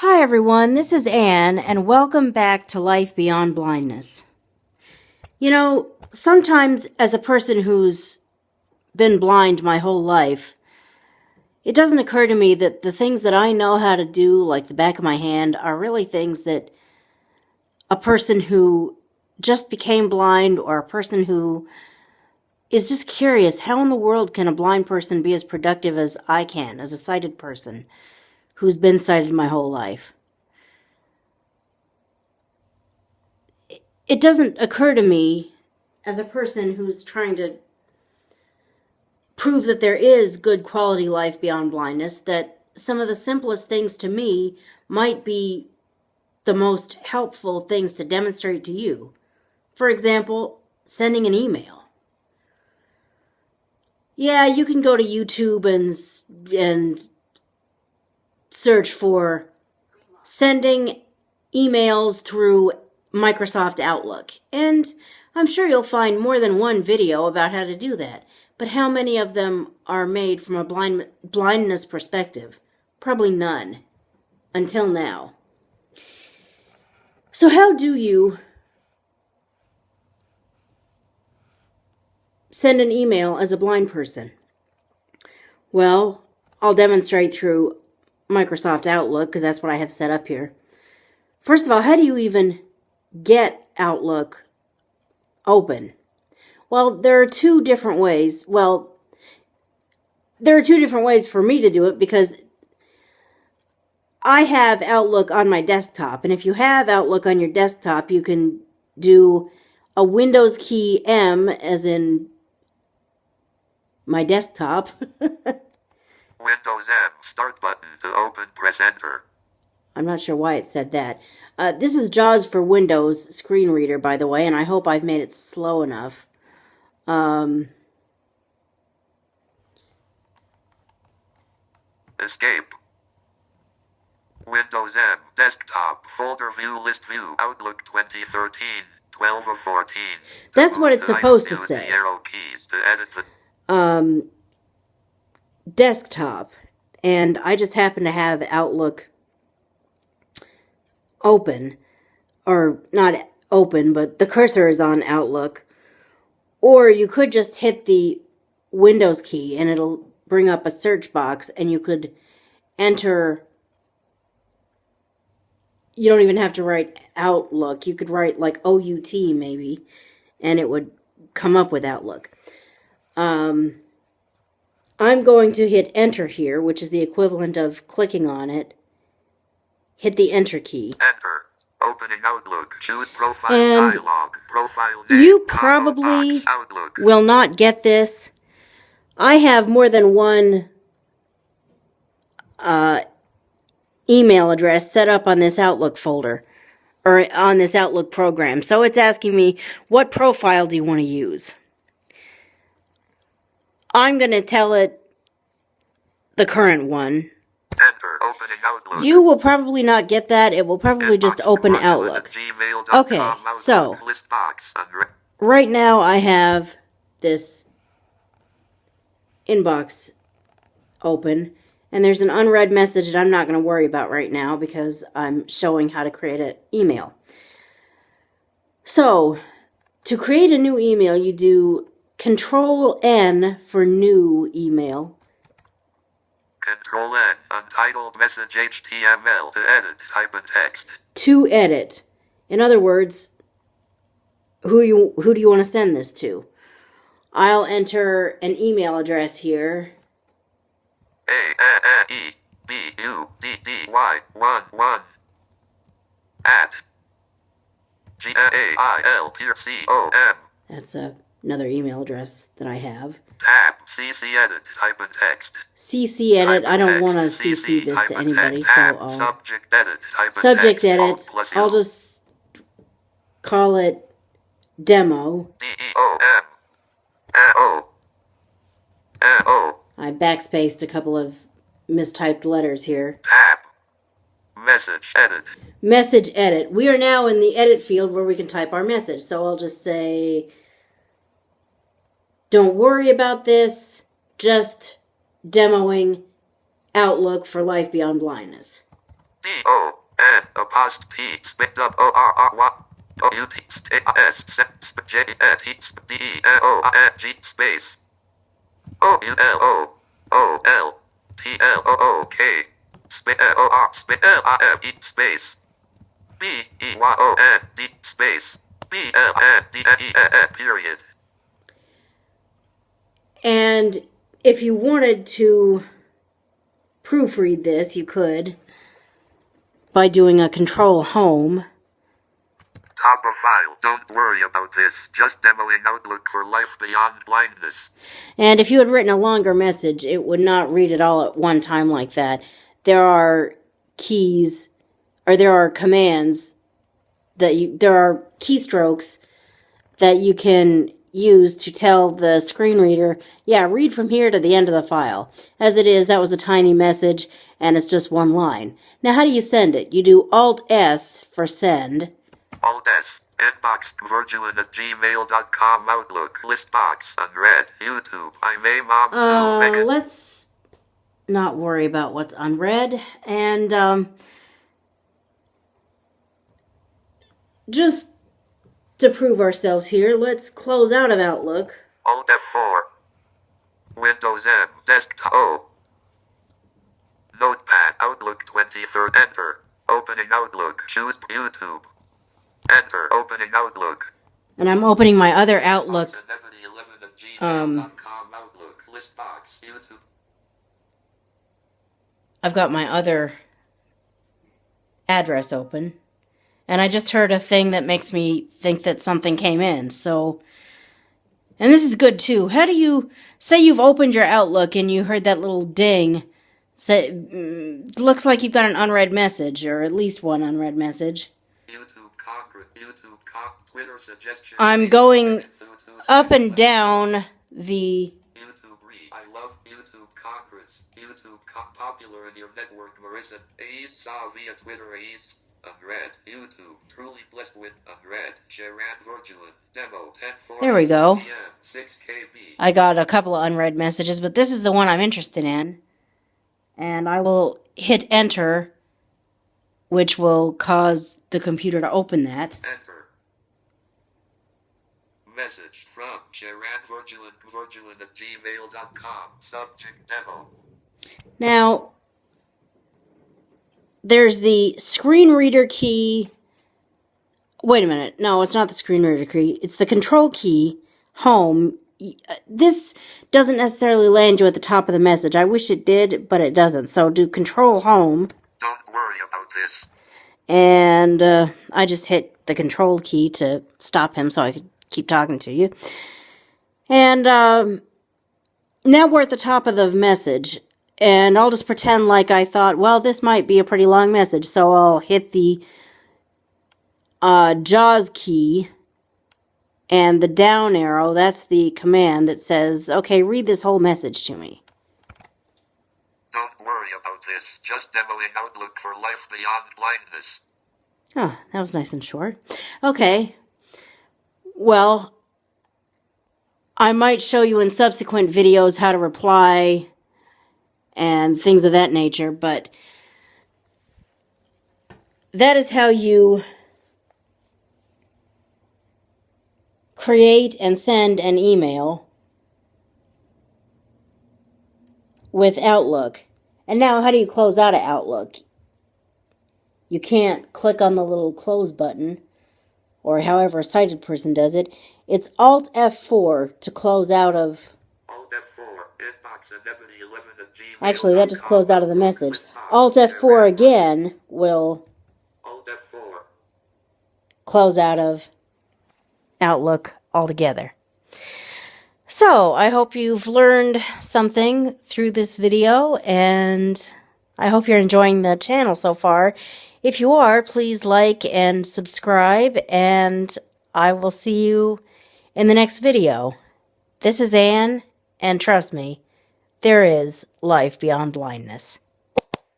Hi everyone, this is Anne, and welcome back to Life Beyond Blindness. You know, sometimes as a person who's been blind my whole life, it doesn't occur to me that the things that I know how to do, like the back of my hand, are really things that a person who just became blind or a person who is just curious, how in the world can a blind person be as productive as I can, as a sighted person who's been sighted my whole life? It doesn't occur to me, as a person who's trying to prove that there is good quality life beyond blindness, that some of the simplest things to me might be the most helpful things to demonstrate to you. For example, sending an email. Yeah, you can go to YouTube and search for sending emails through Microsoft Outlook. And I'm sure you'll find more than one video about how to do that. But how many of them are made from a blindness perspective? Probably none. Until now. So how do you send an email as a blind person? Well, I'll demonstrate through Microsoft Outlook, because that's what I have set up here. First of all, how do you even get Outlook open? Well, there are two different ways. There are two different ways for me to do it, because I have Outlook on my desktop. And if you have Outlook on your desktop, you can do a Windows key M, as in my desktop. Windows M, start button to open, press enter. I'm not sure why it said that. This is JAWS for Windows screen reader, by the way, and I hope I've made it slow enough. Escape. Windows M, desktop, folder view, list view, Outlook 2013, 12 of 14. That's what it's supposed to say. The arrow keys to edit the desktop, and I just happen to have Outlook open, or not open, but the cursor is on Outlook. Or you could just hit the Windows key and it'll bring up a search box, and you could enter. You don't even have to write Outlook. You could write like OUT maybe, and it would come up with Outlook. I'm going to hit enter here, which is the equivalent of clicking on it. Hit the enter key. enter. Opening Outlook. Choose profile And dialog. Profile name. you probably box, Outlook. will not get this. I have more than one email address set up on this Outlook folder, or on this Outlook program. So it's asking me, what profile do you want to use? I'm going to tell it the current one. Enter. Opening Outlook. You will probably not get that. It will probably just open Outlook. Okay, so List box. right now I have this inbox open, and there's an unread message that I'm not going to worry about right now because I'm showing how to create an email. So, to create a new email, you do Control N for new email. Control N. Untitled message HTML to edit. Type in text. To edit. In other words, who do you want to send this to? I'll enter an email address here. AEBUDDY11 at GAILPCOM. That's another email address that I have. Tab CC edit. Type in text. CC edit. I don't want to CC, CC this type to in anybody, text. so Tab, I'll subject edit. Type in subject text. edit. Alt plus I'll U. just call it demo. DEOM. O. I backspaced a couple of mistyped letters here. Tab. Message edit. Message edit. We are now in the edit field where we can type our message. So I'll just say, don't worry about this, just demoing Outlook for Life Beyond Blindness. D-O-N apostrophe W-O-R-R-Y-O-U-T-S-J-E-T D-E-N-O-I-N-G space O-U-L-O-O-L-T-L-O-O-K space O-R space L-I-F-E space B-E-Y-O-N-D space B-L-N-D-N-E-N period. And if you wanted to proofread this, you could by doing a Control Home. Top of file. Don't worry about this. Just demoing Outlook for Life Beyond Blindness. And if you had written a longer message, it would not read it all at one time like that. There are keys, or there are commands there are keystrokes that you can use to tell the screen reader, yeah, read from here to the end of the file. As it is, that was a tiny message, and it's just one line. Now, how do you send it? You do Alt-S for send. Alt-S. Inbox. Virgilin@gmail.com. Outlook. Listbox. Unread. YouTube. I may mom to let's not worry about what's unread. And, just to prove ourselves here, let's close out of Outlook. Alt F4. Windows M. Desktop O. Notepad. Outlook 23rd. Enter. Opening Outlook. Choose YouTube. Enter. Opening Outlook. And I'm opening my other Outlook. Outlook. Listbox. YouTube. I've got my other address open. And I just heard a thing that makes me think that something came in. So, and this is good too. How do you say you've opened your Outlook and you heard that little ding? Say, looks like you've got an unread message, or at least one unread message. Twitter suggestion. I'm going up and down the. YouTube read. I love YouTube Congress. YouTube popular in your network. Marissa Ace saw via Twitter Ace. Unread. YouTube. Truly blessed with unread. Sharon Virgilin. Demo 10:40. There we go. 6 KB. I got a couple of unread messages, but this is the one I'm interested in. And I will hit enter, which will cause the computer to open that. Enter. Message from Sharon Virgilin. Virgilin@gmail.com. Subject demo. Now, there's the screen reader key. Wait a minute. No, it's not the screen reader key. It's the control key, home. This doesn't necessarily land you at the top of the message. I wish it did, but it doesn't. So do control home. Don't worry about this. And I just hit the control key to stop him so I could keep talking to you. And now we're at the top of the message. And I'll just pretend like I thought, well, this might be a pretty long message. So I'll hit the JAWS key and the down arrow. That's the command that says, okay, read this whole message to me. Don't worry about this. Just demoing Outlook for Life Beyond Blindness. Oh, that was nice and short. Okay. Well, I might show you in subsequent videos how to reply and things of that nature, but that is how you create and send an email with Outlook. And now, how do you close out of Outlook? You can't click on the little close button, or however a sighted person does it. It's Alt F4 to close out of. Alt F4, inbox 1111@gmail.com. Actually, that just closed out of the message. Alt F4 again will Alt F4. close out of Outlook altogether. So, I hope you've learned something through this video, and I hope you're enjoying the channel so far. If you are, please like and subscribe, and I will see you in the next video. This is Anne, and trust me, there is life beyond blindness.